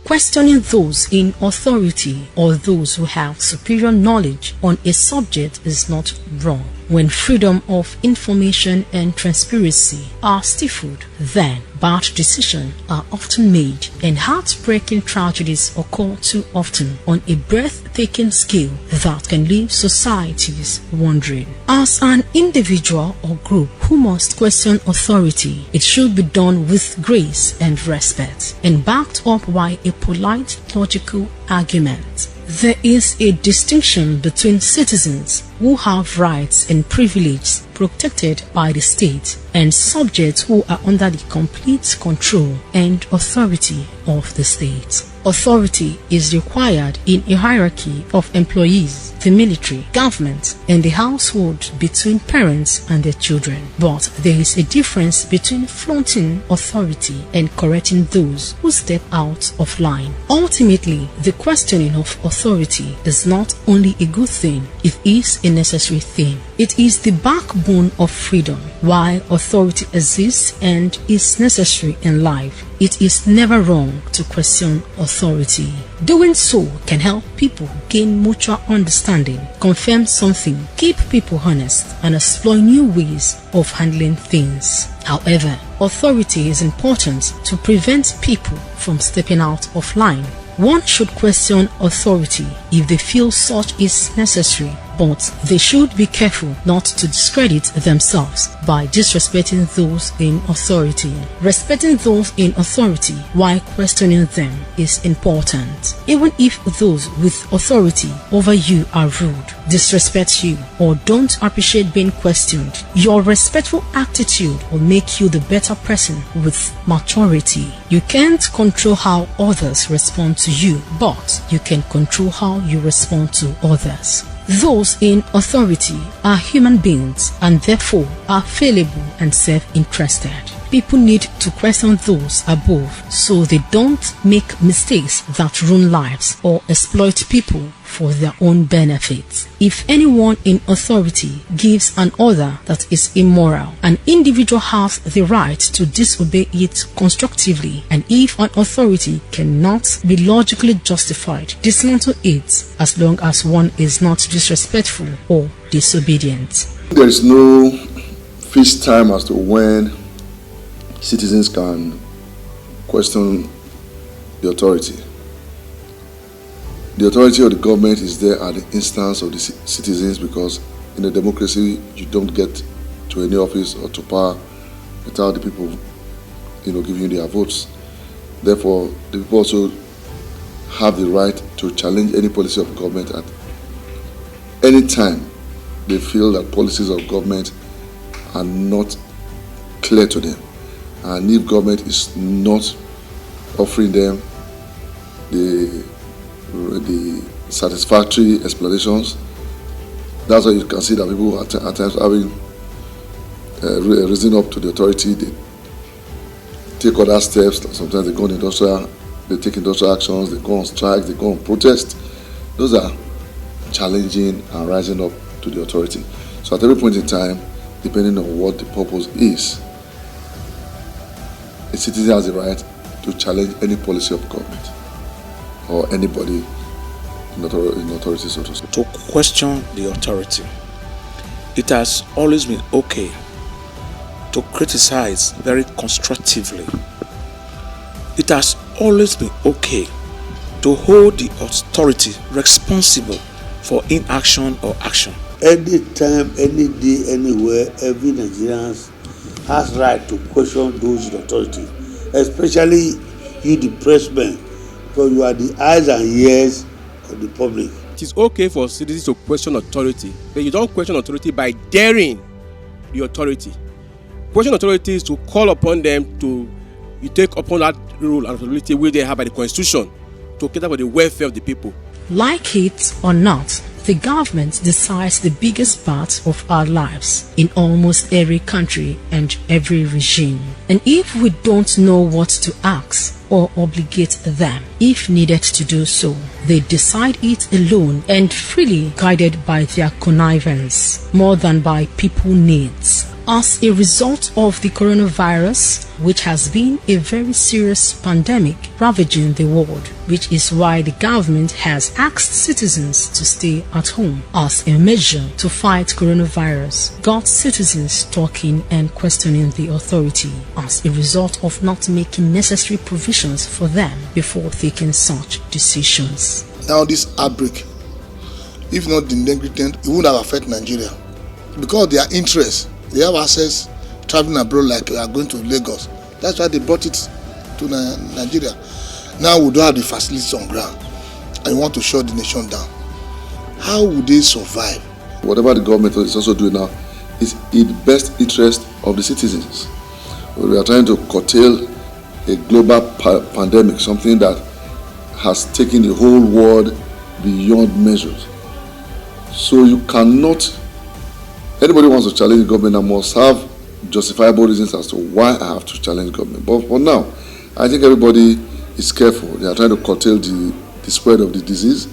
Questioning those in authority or those who have superior knowledge on a subject is not wrong. When freedom of information and transparency are stifled, then bad decisions are often made and heartbreaking tragedies occur too often on a breathtaking scale that can leave societies wondering. As an individual or group who must question authority, it should be done with grace and respect and backed up by a polite, logical argument. There is a distinction between citizens who have rights and privileges protected by the state and subjects who are under the complete control and authority of the state. Authority is required in a hierarchy of employees, the military, government, and the household between parents and their children. But there is a difference between flaunting authority and correcting those who step out of line. Ultimately, the questioning of authority is not only a good thing, it is a necessary thing. It is the backbone of freedom. While authority exists and is necessary in life, it is never wrong to question authority. Doing so can help people gain mutual understanding, confirm something, keep people honest, and explore new ways of handling things. However, authority is important to prevent people from stepping out of line. One should question authority if they feel such is necessary, but they should be careful not to discredit themselves by disrespecting those in authority. Respecting those in authority while questioning them is important. Even if those with authority over you are rude, disrespect you, or don't appreciate being questioned, your respectful attitude will make you the better person with maturity. You can't control how others respond to you, but you can control how you respond to others. Those in authority are human beings and therefore are fallible and self-interested. People need to question those above so they don't make mistakes that ruin lives or exploit people for their own benefit. If anyone in authority gives an order that is immoral, an individual has the right to disobey it constructively, and if an authority cannot be logically justified, dismantle it as long as one is not disrespectful or disobedient. There is no fixed time as to when citizens can question the authority. The authority of the government is there at the instance of the citizens, because in a democracy you don't get to any office or to power without the people giving you their votes. Therefore, the people also have the right to challenge any policy of government at any time they feel that policies of government are not clear to them. And if government is not offering them the satisfactory explanations, that's why you can see that people at times having risen up to the authority. They take other steps. Sometimes they go on they take industrial actions, they go on strikes, they go on protest. Those are challenging and rising up to the authority. So at every point in time, depending on what the purpose is, a citizen has the right to challenge any policy of government or anybody in authority, so to speak. To question the authority. It has always been okay to criticize very constructively. It has always been okay to hold the authority responsible for inaction or action. Anytime, any day, anywhere, every Nigerian has right to question those in authority, especially you, the pressmen, because you are the eyes and ears of the public. It is okay for citizens to question authority, but you don't question authority by daring the authority. Question authority is to call upon them to take upon that role and responsibility which they have by the Constitution to cater for the welfare of the people. Like it or not, the government decides the biggest part of our lives in almost every country and every regime. And if we don't know what to ask or obligate them, if needed to do so, they decide it alone and freely, guided by their connivance more than by people's needs. As a result of the coronavirus, which has been a very serious pandemic ravaging the world, which is why the government has asked citizens to stay at home as a measure to fight coronavirus, got citizens talking and questioning the authority as a result of not making necessary provisions for them before taking such decisions. Now this outbreak, if not the negligent, it would have affected Nigeria because their interest. They have access traveling abroad like we are going to Lagos. That's why they brought it to Nigeria. Now we don't have the facilities on ground and we want to shut the nation down. How would they survive? Whatever the government is also doing now is in the best interest of the citizens. We are trying to curtail a global pandemic, something that has taken the whole world beyond measures. So you cannot. Anybody wants to challenge the government and must have justifiable reasons as to why I have to challenge government. But for now, I think everybody is careful. They are trying to curtail the spread of the disease.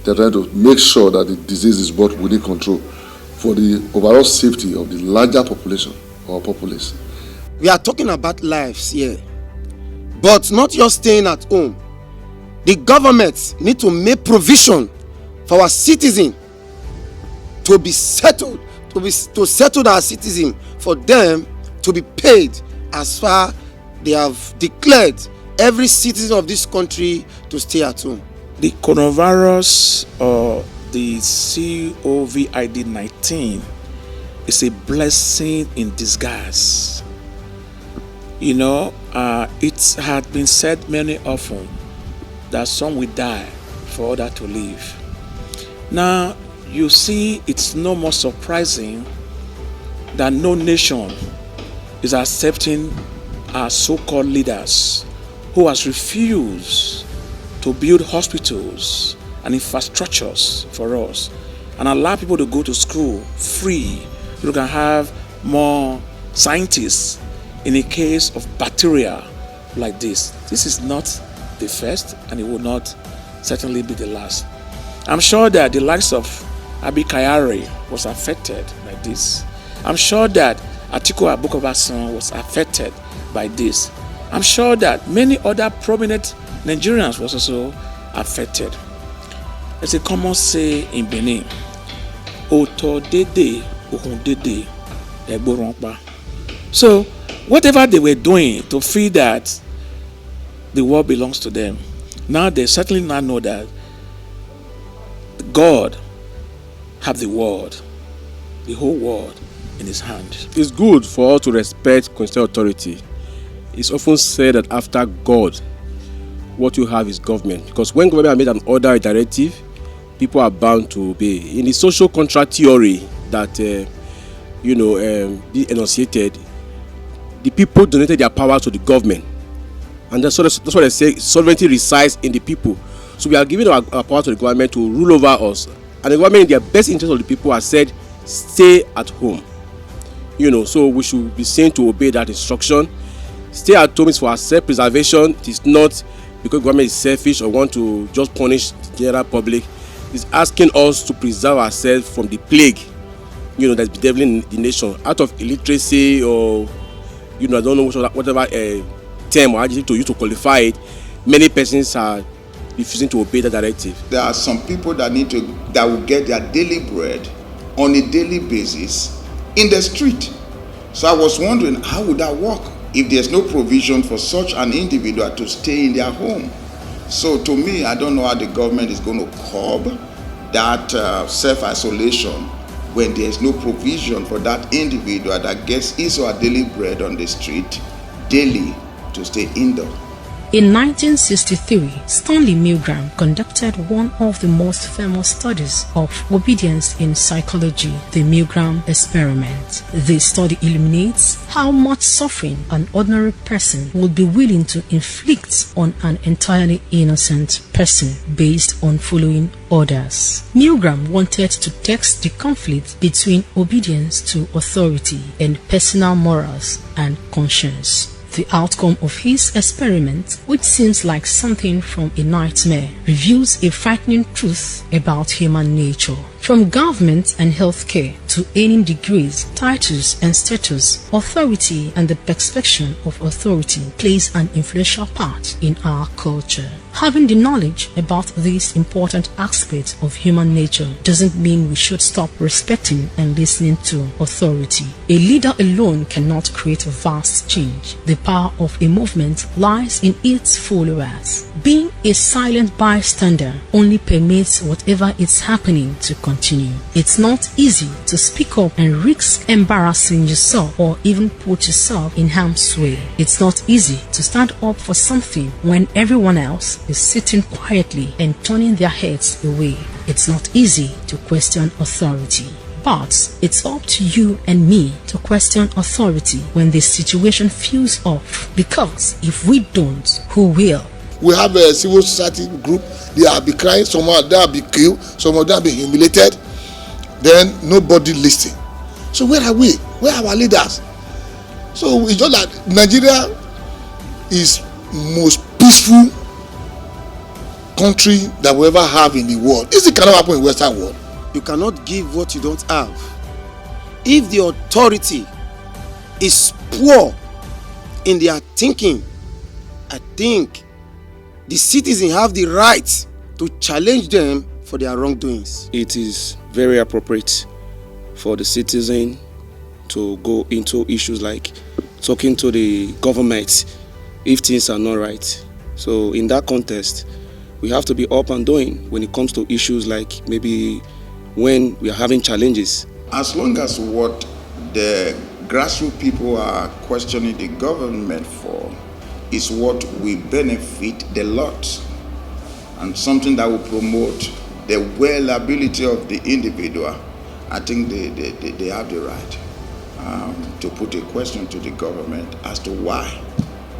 They are trying to make sure that the disease is brought within control for the overall safety of the larger population or populace. We are talking about lives here, but not just staying at home. The government need to make provision for our citizens to be settled. To settle our citizens, for them to be paid as far they have declared every citizen of this country to stay at home. The coronavirus or the COVID-19 is a blessing in disguise. You know, it had been said many often that some will die for others to live. Now, you see, it's no more surprising that no nation is accepting our so-called leaders who has refused to build hospitals and infrastructures for us and allow people to go to school free. You can have more scientists in a case of bacteria like this. This is not the first and it will not certainly be the last. I'm sure that the likes of Abi Kayari was affected by this. I'm sure that Atiku Abubakar was affected by this. I'm sure that many other prominent Nigerians was also affected. There's a common saying in Benin, Oto dede, ohun dede, egborongpa. So, whatever they were doing to feel that the world belongs to them, now they certainly now know that God have the world, the whole world in his hand. It's good for us to respect constitutional authority. It's often said that after God, what you have is government. Because when government has made an order, a directive, people are bound to obey. In the social contract theory that be enunciated, the people donated their power to the government. And that's what they say, sovereignty resides in the people. So we are giving our power to the government to rule over us. And the government, in their best interest of the people, has said, stay at home. So we should be seen to obey that instruction. Stay at home is for our self-preservation. It is not because the government is selfish or want to just punish the general public. It's asking us to preserve ourselves from the plague, that's bedeviling the nation. Out of illiteracy or, I don't know whatever term or adjective to use to qualify it, many persons are refusing to obey the directive. There are some people that will get their daily bread on a daily basis in the street. So I was wondering, how would that work if there's no provision for such an individual to stay in their home? So to me, I don't know how the government is going to curb that self-isolation when there's no provision for that individual that gets his or her daily bread on the street daily to stay indoor. In 1963, Stanley Milgram conducted one of the most famous studies of obedience in psychology, the Milgram experiment. This study illuminates how much suffering an ordinary person would be willing to inflict on an entirely innocent person based on following orders. Milgram wanted to test the conflict between obedience to authority and personal morals and conscience. The outcome of his experiment, which seems like something from a nightmare, reveals a frightening truth about human nature. From government and healthcare to earning degrees, titles and status, authority and the perception of authority plays an influential part in our culture. Having the knowledge about these important aspects of human nature doesn't mean we should stop respecting and listening to authority. A leader alone cannot create vast change. The power of a movement lies in its followers. Being a silent bystander only permits whatever is happening to continue. It's not easy to speak up and risk embarrassing yourself or even put yourself in harm's way. It's not easy to stand up for something when everyone else is sitting quietly and turning their heads away. It's not easy to question authority. But it's up to you and me to question authority when the situation feels off. Because if we don't, who will? We have a civil society group. They will be crying. Some of them will be killed. Some of them will be humiliated. Then nobody listening. So where are we? Where are our leaders? So it's just that Nigeria is most peaceful country that we ever have in the world. This cannot happen in Western world. You cannot give what you don't have. If the authority is poor in their thinking, I think the citizens have the right to challenge them for their wrongdoings. It is very appropriate for the citizen to go into issues like talking to the government if things are not right. So in that context, we have to be up and doing when it comes to issues like maybe when we are having challenges. As long as what the grassroots people are questioning the government for is what will benefit the lot and something that will promote the well-ability of the individual, I think they have the right to put a question to the government as to why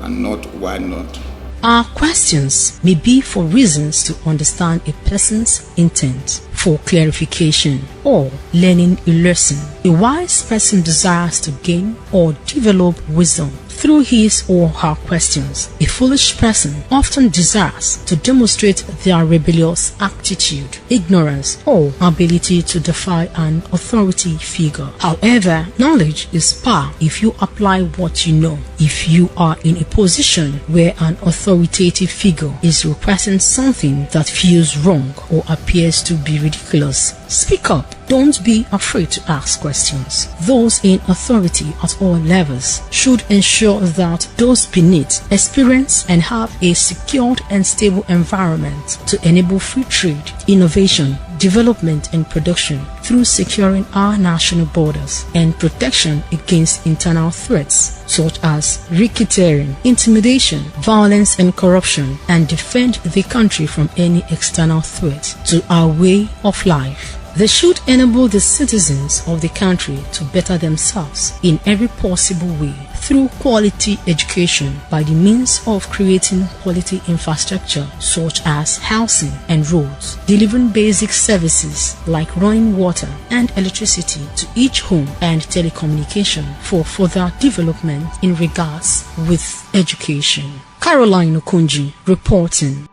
and not why not. Our questions may be for reasons to understand a person's intent, for clarification, or learning a lesson. A wise person desires to gain or develop wisdom through his or her questions. A foolish person often desires to demonstrate their rebellious attitude, ignorance, or ability to defy an authority figure. However, knowledge is power if you apply what you know. If you are in a position where an authoritative figure is requesting something that feels wrong or appears to be ridiculous, speak up. Don't be afraid to ask questions. Those in authority at all levels should ensure that those beneath experience and have a secured and stable environment to enable free trade, innovation, development and production through securing our national borders and protection against internal threats such as racketeering, intimidation, violence and corruption, and defend the country from any external threat to our way of life. They should enable the citizens of the country to better themselves in every possible way through quality education by the means of creating quality infrastructure such as housing and roads, delivering basic services like running water and electricity to each home, and telecommunication for further development in regards with education. Caroline Okunji reporting.